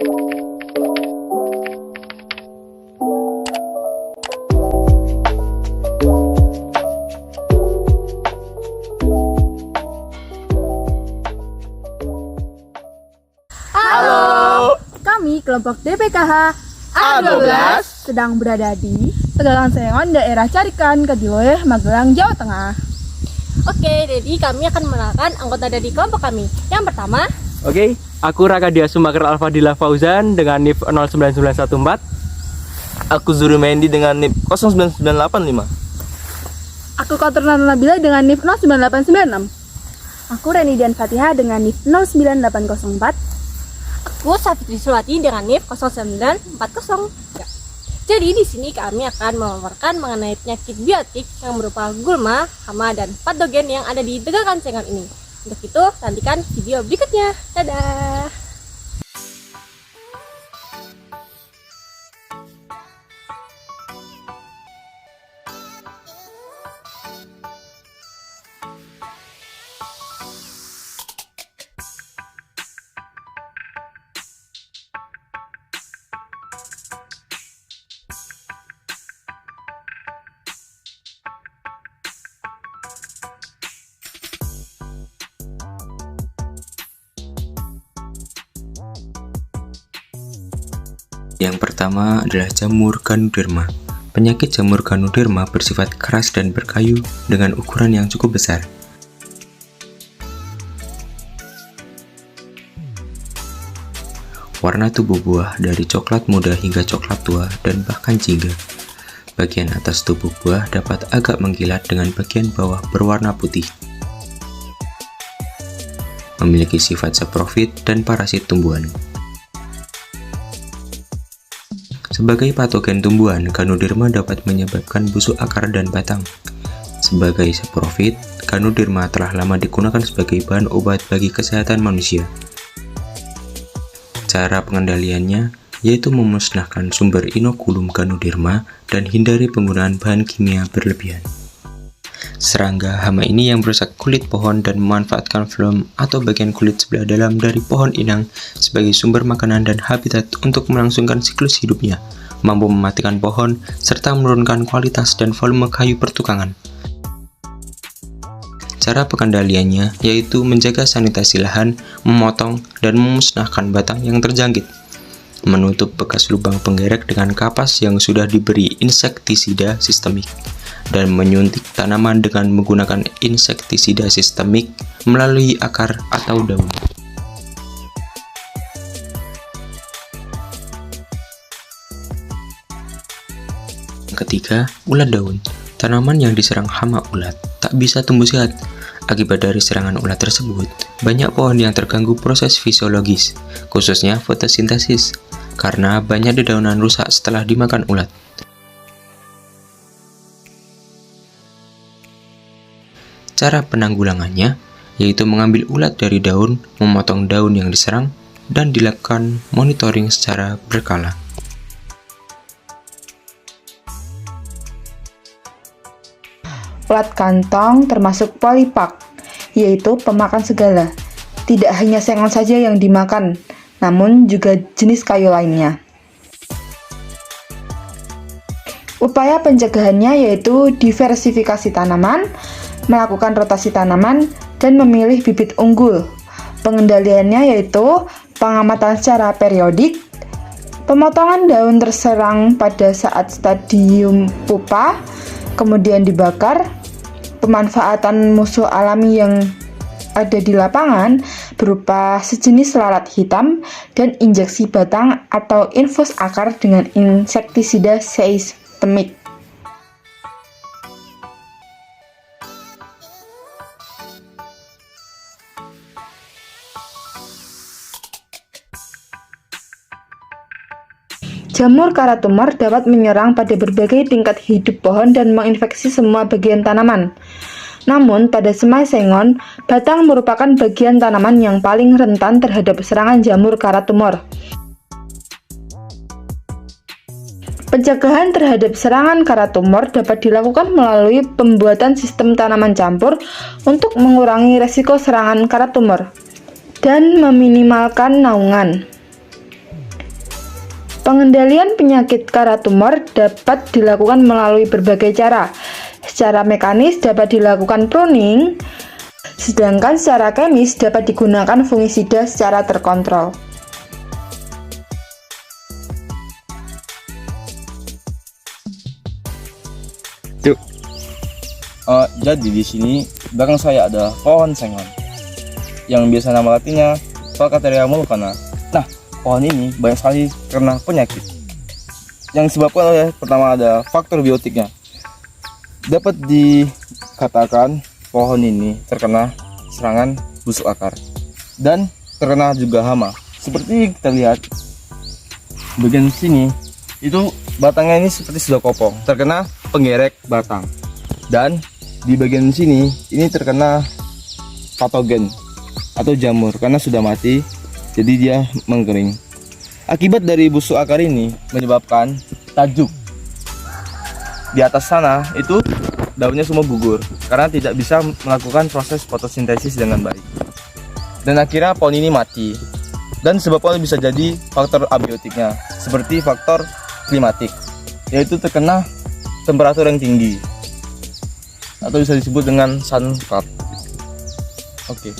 Halo, kami kelompok DPKH A12 sedang berada di Tegalan Sengon, daerah Carikan, Kadiloyeh, Magelang, Jawa Tengah. Oke, jadi kami akan mengenalkan anggota dari kelompok kami. Yang pertama, Oke, aku Rakadia Sumakar Alfadila Fauzan dengan NIP 09914. Aku Zuru Mendi dengan NIP 09985. Aku Kauterna Nabila dengan NIP 09896. Aku Renidian Fatihah dengan NIP 09804. aku Safitri Sulati dengan NIP 0940. Ya. Jadi di sini kami akan memaparkan mengenai penyakit biotik yang berupa gulma, hama, dan patogen yang ada di Tegakan Sengon ini. Untuk itu, nantikan video berikutnya. Dadah! Yang pertama adalah jamur Ganoderma. Penyakit jamur Ganoderma bersifat keras dan berkayu dengan ukuran yang cukup besar. Warna tubuh buah dari coklat muda hingga coklat tua dan bahkan jingga. Bagian atas tubuh buah dapat agak mengkilat dengan bagian bawah berwarna putih. Memiliki sifat saprofit dan parasit tumbuhan. Sebagai patogen tumbuhan, Ganoderma dapat menyebabkan busuk akar dan batang. Sebagai saprofit, Ganoderma telah lama digunakan sebagai bahan obat bagi kesehatan manusia. Cara pengendaliannya yaitu memusnahkan sumber inokulum Ganoderma dan hindari penggunaan bahan kimia berlebihan. Serangga hama ini yang merusak kulit pohon dan memanfaatkan phloem atau bagian kulit sebelah dalam dari pohon inang sebagai sumber makanan dan habitat untuk melangsungkan siklus hidupnya, mampu mematikan pohon, serta menurunkan kualitas dan volume kayu pertukangan. Cara pengendaliannya yaitu menjaga sanitasi lahan, memotong dan memusnahkan batang yang terjangkit, menutup bekas lubang penggerek dengan kapas yang sudah diberi insektisida sistemik, dan menyuntik tanaman dengan menggunakan insektisida sistemik melalui akar atau daun. Ketiga, ulat daun. Tanaman yang diserang hama ulat tak bisa tumbuh sehat. Akibat dari serangan ulat tersebut, banyak pohon yang terganggu proses fisiologis, khususnya fotosintesis, karena banyak dedaunan rusak setelah dimakan ulat. Cara penanggulangannya yaitu mengambil ulat dari daun, memotong daun yang diserang, dan dilakukan monitoring secara berkala. Ulat kantong termasuk polipak, yaitu pemakan segala. Tidak hanya sengon saja yang dimakan, namun juga jenis kayu lainnya. Upaya pencegahannya yaitu diversifikasi tanaman, melakukan rotasi tanaman, dan memilih bibit unggul. Pengendaliannya yaitu pengamatan secara periodik, pemotongan daun terserang pada saat stadium pupa, kemudian dibakar, pemanfaatan musuh alami yang ada di lapangan berupa sejenis lalat hitam, dan injeksi batang atau infus akar dengan insektisida sistemik. Jamur kara tumor dapat menyerang pada berbagai tingkat hidup pohon dan menginfeksi semua bagian tanaman. Namun, pada semai sengon, batang merupakan bagian tanaman yang paling rentan terhadap serangan jamur kara tumor. Pencegahan terhadap serangan kara tumor dapat dilakukan melalui pembuatan sistem tanaman campur untuk mengurangi resiko serangan kara tumor dan meminimalkan naungan. Pengendalian penyakit kara tumor dapat dilakukan melalui berbagai cara. Secara mekanis dapat dilakukan pruning, sedangkan secara kemis dapat digunakan fungisida secara terkontrol. Jadi di sini belakang saya ada pohon sengon yang biasa nama latinnya Falcateria mulcana. Nah, pohon ini banyak sekali kena penyakit yang disebabkan oleh pertama ada faktor biotiknya. Dapat dikatakan pohon ini terkena serangan busuk akar dan terkena juga hama. Seperti kita lihat bagian sini itu batangnya ini seperti sudah kopong, terkena penggerek batang. Dan di bagian sini ini terkena patogen atau jamur karena sudah mati, jadi dia mengkering. Akibat dari busuk akar ini menyebabkan tajuk di atas sana itu daunnya semua gugur karena tidak bisa melakukan proses fotosintesis dengan baik, dan akhirnya pohon ini mati. Dan sebabnya bisa jadi faktor abiotiknya seperti faktor klimatik, yaitu terkena temperatur yang tinggi atau bisa disebut dengan sun cut. Oke.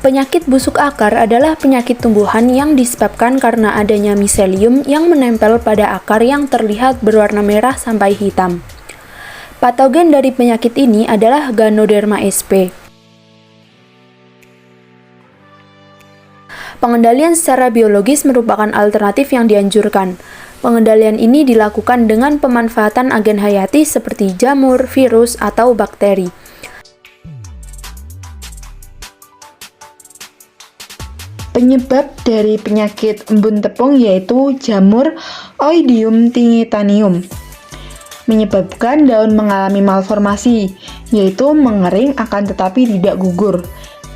Penyakit busuk akar adalah penyakit tumbuhan yang disebabkan karena adanya miselium yang menempel pada akar yang terlihat berwarna merah sampai hitam. Patogen dari penyakit ini adalah Ganoderma sp. Pengendalian secara biologis merupakan alternatif yang dianjurkan. Pengendalian ini dilakukan dengan pemanfaatan agen hayati seperti jamur, virus, atau bakteri. Penyebab dari penyakit embun tepung yaitu jamur Oidium tingitanium. Menyebabkan daun mengalami malformasi, yaitu mengering akan tetapi tidak gugur.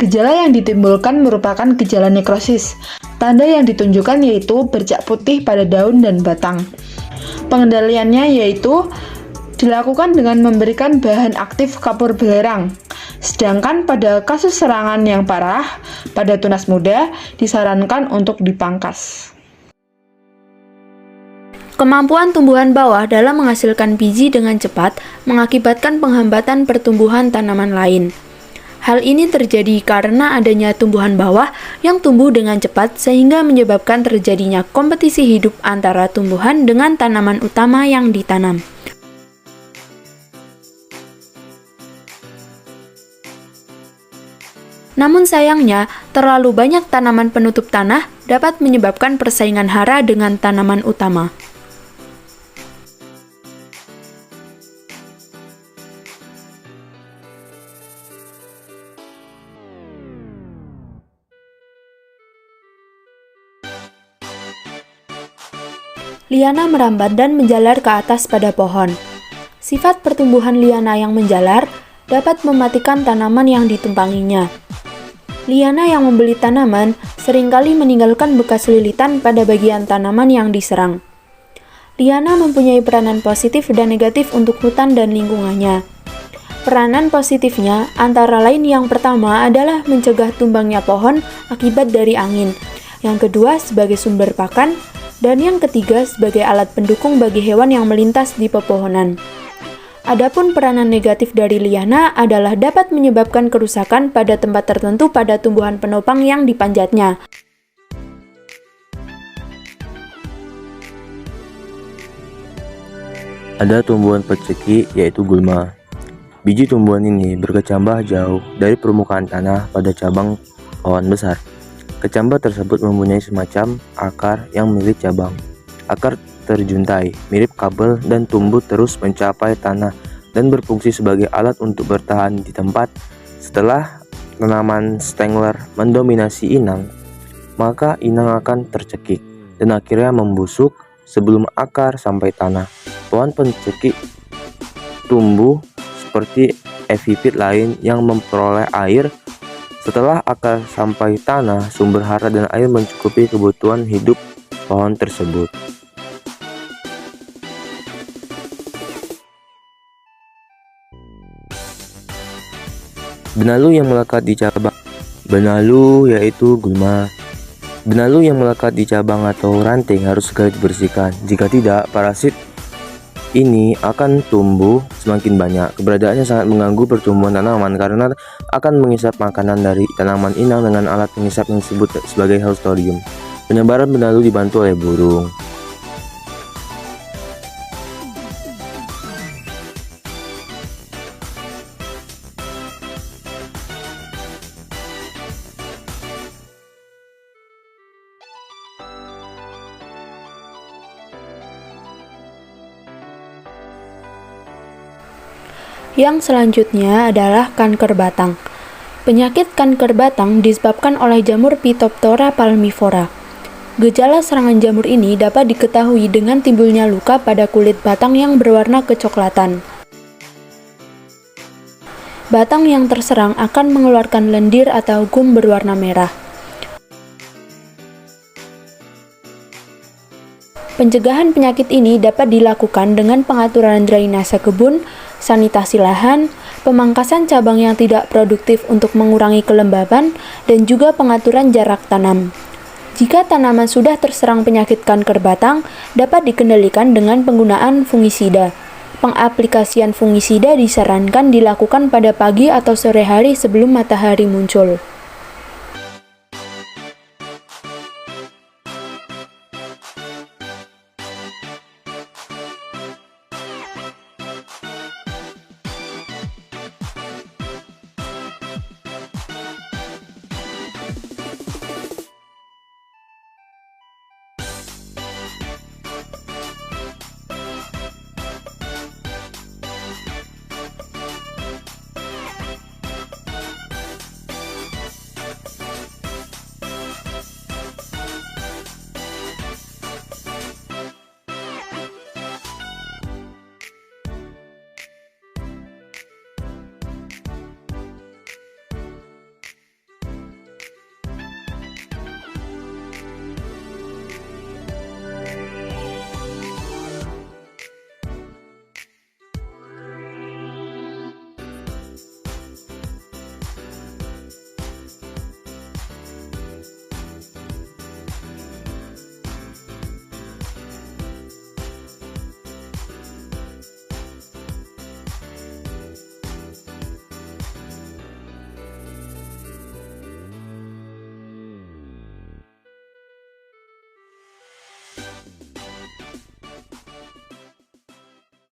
Gejala yang ditimbulkan merupakan gejala nekrosis. Tanda yang ditunjukkan yaitu bercak putih pada daun dan batang. Pengendaliannya yaitu dilakukan dengan memberikan bahan aktif kapur belerang. Sedangkan pada kasus serangan yang parah pada tunas muda disarankan untuk dipangkas. Kemampuan tumbuhan bawah dalam menghasilkan biji dengan cepat mengakibatkan penghambatan pertumbuhan tanaman lain. Hal ini terjadi karena adanya tumbuhan bawah yang tumbuh dengan cepat sehingga menyebabkan terjadinya kompetisi hidup antara tumbuhan dengan tanaman utama yang ditanam. Namun sayangnya, terlalu banyak tanaman penutup tanah dapat menyebabkan persaingan hara dengan tanaman utama. Liana merambat dan menjalar ke atas pada pohon. Sifat pertumbuhan liana yang menjalar dapat mematikan tanaman yang ditumpanginya. Liana yang membeli tanaman seringkali meninggalkan bekas lilitan pada bagian tanaman yang diserang. Liana mempunyai peranan positif dan negatif untuk hutan dan lingkungannya. Peranan positifnya antara lain yang pertama adalah mencegah tumbangnya pohon akibat dari angin, yang kedua sebagai sumber pakan, dan yang ketiga sebagai alat pendukung bagi hewan yang melintas di pepohonan. Adapun peranan negatif dari liana adalah dapat menyebabkan kerusakan pada tempat tertentu pada tumbuhan penopang yang dipanjatnya. Ada tumbuhan peceki yaitu gulma. Biji tumbuhan ini berkecambah jauh dari permukaan tanah pada cabang pohon besar. Kecambah tersebut mempunyai semacam akar yang milik cabang. Akar terjuntai, mirip kabel dan tumbuh terus mencapai tanah dan berfungsi sebagai alat untuk bertahan di tempat. Setelah tanaman stengler mendominasi inang, maka inang akan tercekik dan akhirnya membusuk sebelum akar sampai tanah. Pohon pencekik tumbuh seperti epifit lain yang memperoleh air. Setelah akar sampai tanah, sumber hara dan air mencukupi kebutuhan hidup pohon tersebut. Benalu yang melekat di cabang. Benalu yaitu gulma. Benalu yang melekat di cabang atau ranting harus segera dibersihkan. Jika tidak, parasit ini akan tumbuh semakin banyak. Keberadaannya sangat mengganggu pertumbuhan tanaman karena akan mengisap makanan dari tanaman inang dengan alat pengisap yang disebut sebagai haustorium. Penyebaran benalu dibantu oleh burung. Yang selanjutnya adalah kanker batang. Penyakit kanker batang disebabkan oleh jamur Phytophthora palmivora. Gejala serangan jamur ini dapat diketahui dengan timbulnya luka pada kulit batang yang berwarna kecoklatan. Batang yang terserang akan mengeluarkan lendir atau gum berwarna merah. Pencegahan penyakit ini dapat dilakukan dengan pengaturan drainase kebun, sanitasi lahan, pemangkasan cabang yang tidak produktif untuk mengurangi kelembaban, dan juga pengaturan jarak tanam. Jika tanaman sudah terserang penyakit kanker batang, dapat dikendalikan dengan penggunaan fungisida. Pengaplikasian fungisida disarankan dilakukan pada pagi atau sore hari sebelum matahari muncul.